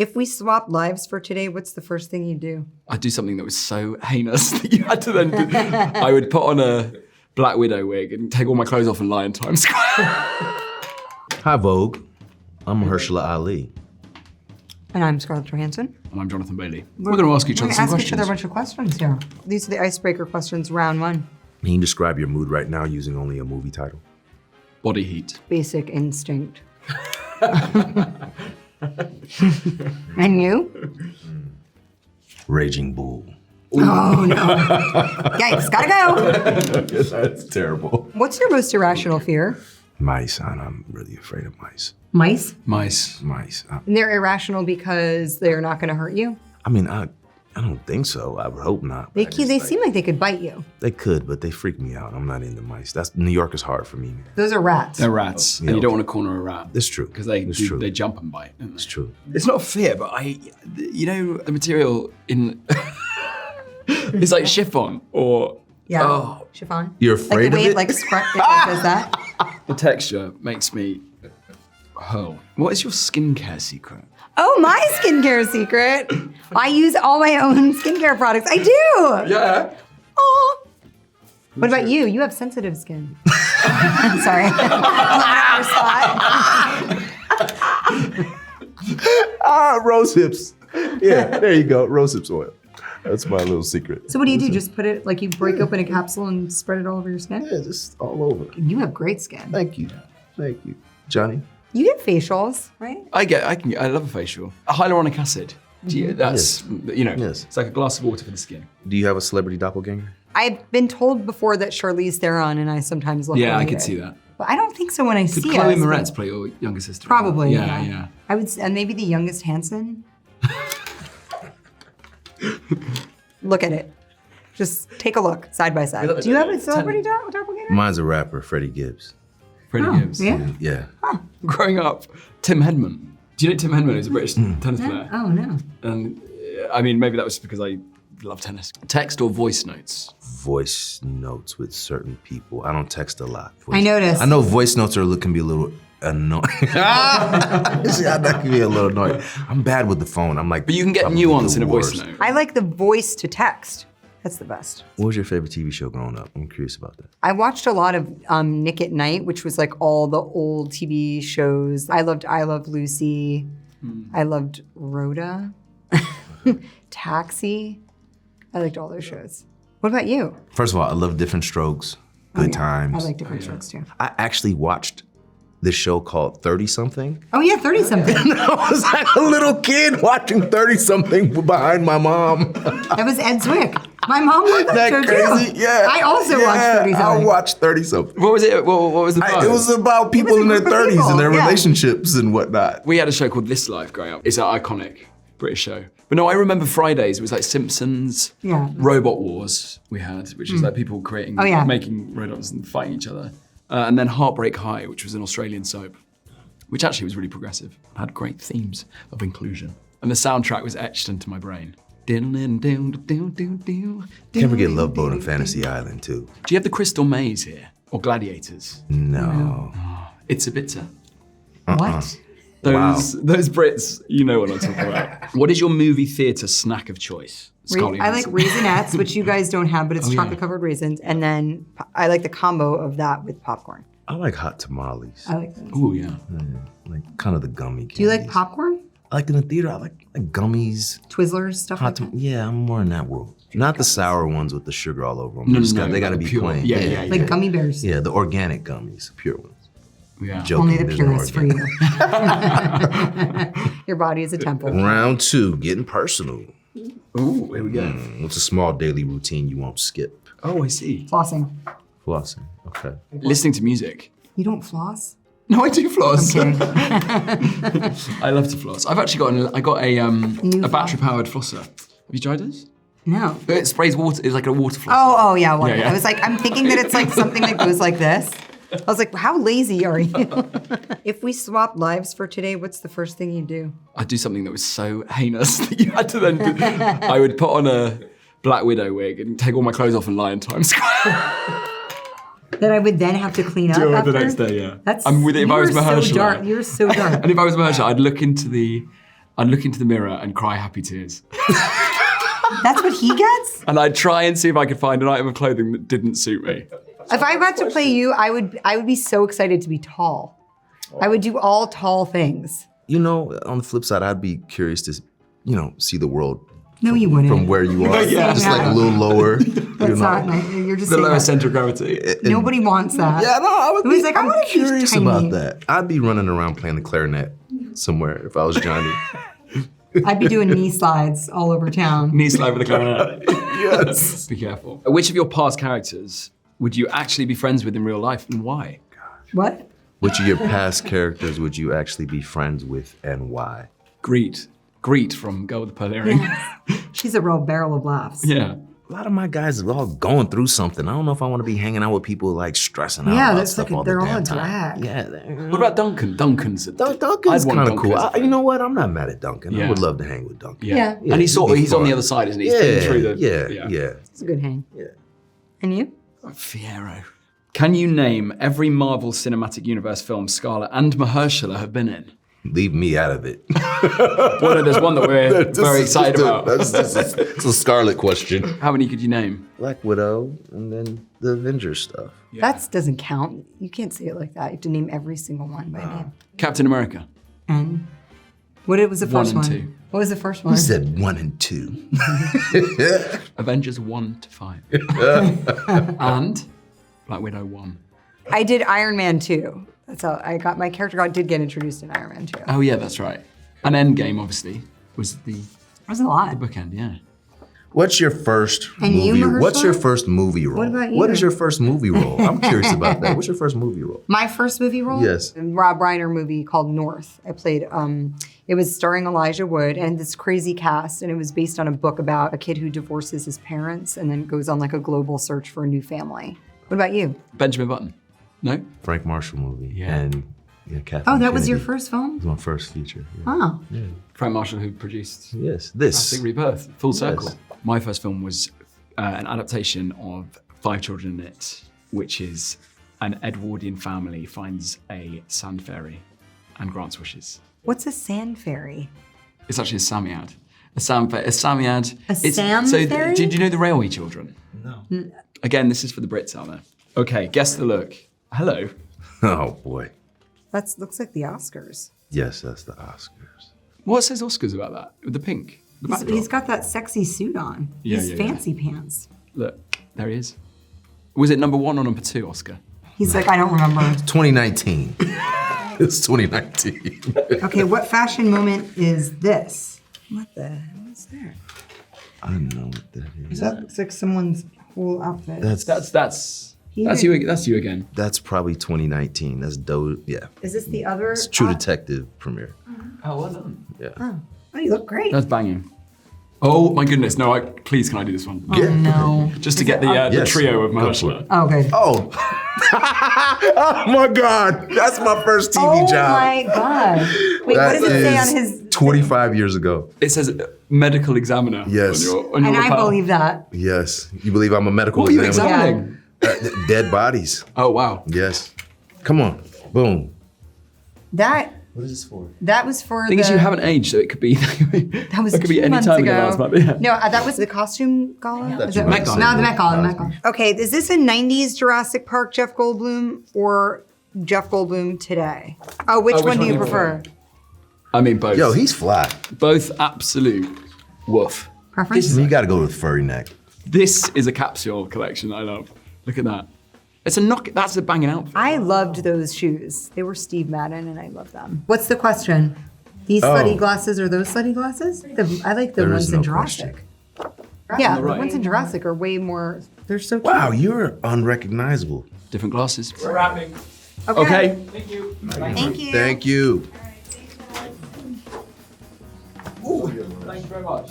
If we swapped lives for today, what's the first thing you'd do? I'd do something that was so heinous that you had to then do. I would put on a Black Widow wig and take all my clothes off and lie in Times Square. Hi, Vogue. I'm Mahershala Ali. And I'm Scarlett Johansson. And I'm Jonathan Bailey. We're going to ask each other some We're going to ask each other a questions. bunch of questions here. These are the icebreaker questions, round one. Can you describe your mood right now using only a movie title? Body heat. Basic instinct. And you? Raging Bull. Oh, no. Yikes, gotta go. That's terrible. What's your most irrational fear? Mice, and I'm really afraid of mice. Mice? Mice. Mice. And they're irrational because they're not gonna hurt you? I mean, I don't think so. I would hope not. They seem like they could bite you. They could, but they freak me out. I'm not into mice. New York is hard for me, man. Those are rats. They're rats. Yeah. And you don't want to corner a rat. It's true. Because they jump and bite. Don't they? It's true. It's not a fear, but you know, the material in, it's like chiffon or, Yeah. oh, Chiffon. You're afraid like the way of it it? like does that. the texture makes me, oh. What is your skincare secret? Oh, my skincare secret. I use all my own skincare products. I do. Yeah. Oh. What about you? You have sensitive skin. Sorry. Rose hips. Yeah, there you go. Rose hips oil. That's my little secret. So what do you do? Just put it, like you break open a capsule and spread it all over your skin? Yeah, just all over. You have great skin. Thank you. Thank you. Johnny? You get facials, right? I love a facial. A hyaluronic acid. That's, you know, Yes. it's like a glass of water for the skin. Do you have a celebrity doppelganger? I've been told before that Charlize Theron and I sometimes look Yeah, I related. could see that. But I don't think so when I Could see Chloe us. Moretz play your younger sister? Probably, Yeah, yeah. yeah. I would, and maybe the youngest Hanson. Look at it. Just take a look, side by side. Do you have a celebrity doppelganger? Mine's a rapper, Freddie Gibbs. Freddie Gibbs. Yeah? Yeah. Growing up, Tim Henman. Do you know Tim Henman is a British tennis player? Oh, no. And I mean, maybe that was because I love tennis. Text or voice notes? Voice notes with certain people. I don't text a lot. I noticed. I know voice notes can be a little annoying. See, that can be a little annoying. I'm bad with the phone. I'm like, But you can get probably nuance the in a voice worst. note. I like the voice to text. That's the best. What was your favorite TV show growing up? I'm curious about that. I watched a lot of Nick at Night, which was like all the old TV shows. I loved I Love Lucy. I loved Rhoda. Taxi. I liked all those shows. What about you? First of all, I love Different Strokes. Good Times. I like Different Strokes too. I actually watched this show called 30-something. Oh yeah, 30-something. I was like a little kid watching 30-something behind my mom. That was Ed Zwick. My mom loved that show crazy? too. Yeah. I also watched 30-something. I watched 30-something. What was it? What was the vibe? It was about people a in their group of 30s people, and their yeah. relationships and whatnot. We had a show called This Life growing up. It's an iconic British show. But no, I remember Fridays. It was like Simpsons, Yeah. Robot Wars we had, which is like people creating, Oh, yeah. making robots and fighting each other. And then Heartbreak High, which was an Australian soap, which actually was really progressive. It had great themes of inclusion. And the soundtrack was etched into my brain. Can't forget Love Boat and Fantasy Island too. Do you have the Crystal Maze here? Or Gladiators? No. It's a bitter. What? Those Brits, you know what I'm talking about. What is your movie theater snack of choice? Scarlett I like Johansson. Raisinets, which you guys don't have, but it's Oh, yeah. chocolate-covered raisins. And then I like the combo of that with popcorn. I like hot tamales. I like those. Ooh, yeah. Like kind of the gummy candies. Do you like popcorn? I like in the theater, I like gummies. Twizzlers, stuff like that? Yeah, I'm more in that world. Not the sour ones with the sugar all over them. They gotta be pure. plain. Yeah. Like gummy bears. Yeah, the organic gummies, pure ones. Yeah. Joking, Only the there's no purest for organic. you. Your body is a temple. Round 2, getting personal. Ooh, here we go. What's a small daily routine you won't skip? Oh, I see. Flossing. Flossing, okay. Listening to music. You don't floss? No, I do floss. I'm kidding. I love to floss. I've actually got a battery-powered flosser. Have you tried this? No. It sprays water. It's like a water flosser. Oh, yeah, one. Yeah. I was like, I'm thinking that it's like something that goes like this. I was like, how lazy are you? If we swapped lives for today, what's the first thing you'd do? I'd do something that was so heinous that you had to then do. I would put on a Black Widow wig and take all my clothes off and lie in Times Square. That I would then have to clean up Do it after? the next day, yeah. That's, I'm with it if I was you're Mahershala. so dark. You're so dark. And if I was Mahershala, I'd look into the I'd look into the mirror and cry happy tears. That's what he gets? And I'd try and see if I could find an item of clothing that didn't suit me. If I got to play you, I would be so excited to be tall. I would do all tall things. You know, on the flip side, I'd be curious to, see the world. No, you wouldn't. From where you are. Yeah. Just like a little lower. That's not nice. You're just The saying lower that. center of gravity. Nobody wants that. Yeah, no, I would It was be like, I I'm wanna be curious tiny. about that. I'd be running around playing the clarinet somewhere if I was Johnny. I'd be doing knee slides all over town. Knee slide with a clarinet. Yes. Be careful. Which of your past characters would you actually be friends with in real life and why? What? Which of your past characters would you actually be friends with and why? Greet from Girl with the Pearl Earring. She's a real barrel of laughs. Yeah. A lot of my guys are all going through something. I don't know if I want to be hanging out with people like stressing out Yeah, about that's stuff like all they're the all damn a time. drag. Yeah. What about Duncan? Duncan's Duncan's kind of cool. You know what? I'm not mad at Duncan. Yeah. I would love to hang with Duncan. Yeah. And he's on fun. the other side, isn't he? He's been through the Yeah. It's a good hang. Yeah. And you? Fierro. Can you name every Marvel Cinematic Universe film Scarlett and Mahershala have been in? Leave me out of it. Well, no, there's one that we're very excited about. It's a Scarlet question. How many could you name? Black Widow and then the Avengers stuff. Yeah. That doesn't count. You can't say it like that. You have to name every single one by name. Captain America. And what was the first One one? and two. What was the first one? He said 1 and 2. Avengers 1 to 5. And Black Widow 1. I did Iron Man 2. That's how I got my character did get introduced in Iron Man 2. Oh yeah, that's right. And Endgame, obviously, was the That was a lot. bookend, yeah. What's your first And you, movie? Mahershala? What's your first movie role? What about you? What is your first movie role? I'm curious about that. What's your first movie role? My first movie role? Yes. A Rob Reiner movie called North. I played, it was starring Elijah Wood and this crazy cast, and it was based on a book about a kid who divorces his parents and then goes on like a global search for a new family. What about you? Benjamin Button. No? Frank Marshall movie. Yeah. And Kathleen Oh, that was your Kennedy. first film? It was my first feature. Yeah. Oh. Frank Marshall, who produced Yes. This. Jurassic Rebirth, full circle. Yes. My first film was an adaptation of Five Children in It, which is an Edwardian family finds a sand fairy and grants wishes. What's a sand fairy? It's actually a Samiad. A Samiad. A Sam so fairy? Did you know the Railway Children? No. Again, this is for the Brits out there. Okay, guess the look. Hello. Oh boy. That looks like the Oscars. Yes, that's the Oscars. What says Oscars about that? With the pink? The backdrop? He's got that sexy suit on. Yeah, His yeah, fancy pants. Look, there he is. Was it number 1 or number 2, Oscar? He's like, I don't remember. 2019. It's 2019. Okay, what fashion moment is this? What the hell is that? I don't know what that is. That looks like someone's whole outfit. That's you again. That's probably 2019. That's dope. Yeah. Is this the other? It's True Detective premiere. Oh, well done. Yeah. Oh, you look great. That's banging. Oh my goodness, no, please can I do this one? Oh, no. Just to get the Yes. trio of Go for Mahershala. it. Oh, good. Oh. Oh my God. That's my first TV job. Oh my God. Wait, what does it say on his? 25 years ago. It says medical examiner Yes. on your And I lapel. believe that. Yes. You believe I'm a medical What are you examiner? examining? Dead bodies. Oh, wow. Yes. Come on. Boom. That What is this for? that was for Thing the. is, you haven't aged, so it could be. That was it could be 2 any months time ago. in the last month. Yeah. No, that was the costume gala. That's Is that- Met Gala. No, the Met Gala. The Met Gala. Okay, is this a '90s Jurassic Park Jeff Goldblum or Jeff Goldblum today? Oh, which one do you prefer? I mean, both. Yo, he's fly. Both absolute woof. Preference? You got to go with furry neck. This is a capsule collection I love. Look at that. It's a knock. That's a banging outfit. I loved those shoes. They were Steve Madden, and I love them. What's the question? These slutty glasses or those slutty glasses? I like the There ones is in no Jurassic. Yeah, the right. ones in Jurassic are way more. They're so cute. Wow, you're unrecognizable. Different glasses. We're wrapping. Okay. Thank you. Thank you. Thank you. Thank you very much.